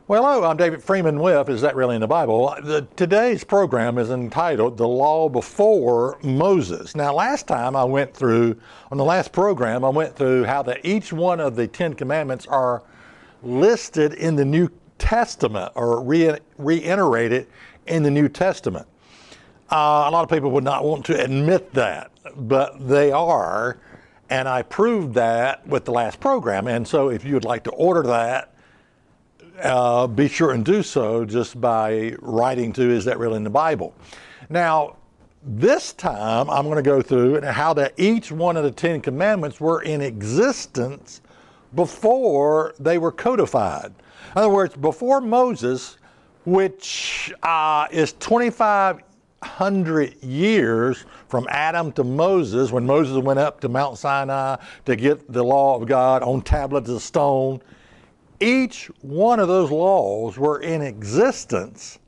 Well, hello, I'm David Freeman with Is That Really in the Bible? Today's program is entitled The Law Before Moses. Now, last time I went through, on the last program, I went through how each one of the Ten Commandments are listed in the New Testament or reiterated in the New Testament. A lot of people would not want to admit that, but they are, and I proved that with the last program. And so if you would like to order that, be sure and do so just by writing to Is That Really in the Bible? Now, this time I'm going to go through how each one of the Ten Commandments were in existence before they were codified. In other words, before Moses, which is 2,500 years from Adam to Moses, when Moses went up to Mount Sinai to get the law of God on tablets of stone. Each one of those laws were in existence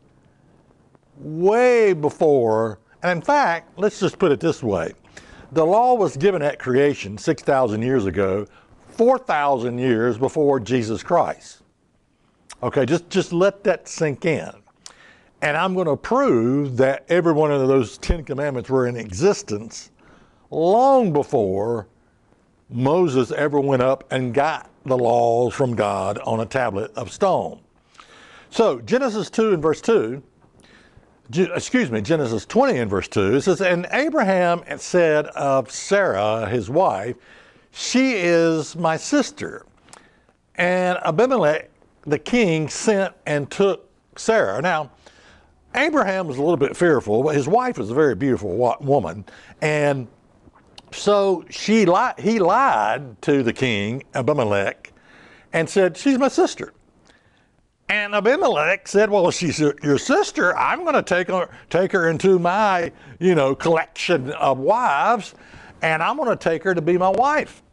way before, and in fact, let's just put it this way. The law was given at creation 6,000 years ago, 4,000 years before Jesus Christ. Okay, just let that sink in. And I'm going to prove that every one of those Ten Commandments were in existence long before Moses ever went up and got the laws from God on a tablet of stone. So Genesis 20 and verse 2, it says, "And Abraham said of Sarah, his wife, she is my sister. And Abimelech, the king, sent and took Sarah." Now, Abraham was a little bit fearful, but his wife was a very beautiful woman, and so he lied to the king, Abimelech, and said, "She's my sister." And Abimelech said, "Well, if she's your sister, I'm going to take her into my, collection of wives, and I'm going to take her to be my wife."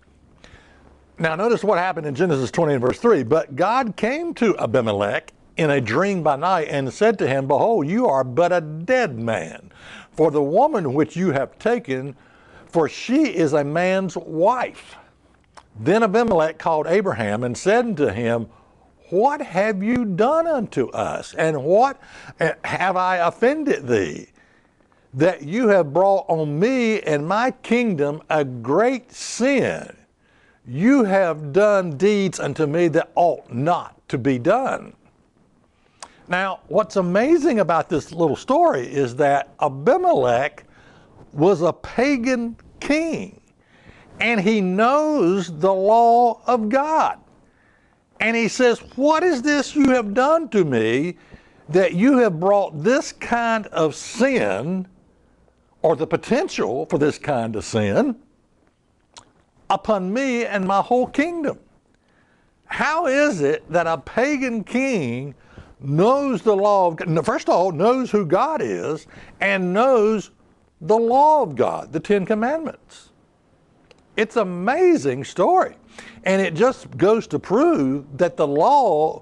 Now, notice what happened in Genesis 20 and verse 3. "But God came to Abimelech in a dream by night and said to him, Behold, you are but a dead man, for the woman which you have taken, for she is a man's wife." Then Abimelech called Abraham and said unto him, "What have you done unto us? And what have I offended thee, that you have brought on me and my kingdom a great sin? You have done deeds unto me that ought not to be done." Now, what's amazing about this little story is that Abimelech was a pagan king, and he knows the law of God. And he says, "What is this you have done to me, that you have brought this kind of sin, or the potential for this kind of sin, upon me and my whole kingdom?" How is it that a pagan king knows the law of God, first of all, knows who God is, and knows the law of God, the Ten Commandments? It's an amazing story. And it just goes to prove that the law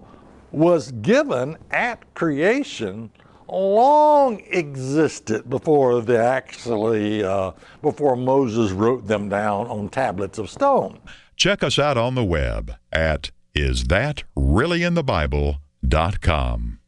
was given at creation, long existed before before Moses wrote them down on tablets of stone. Check us out on the web at isthatreallyinthebible.com.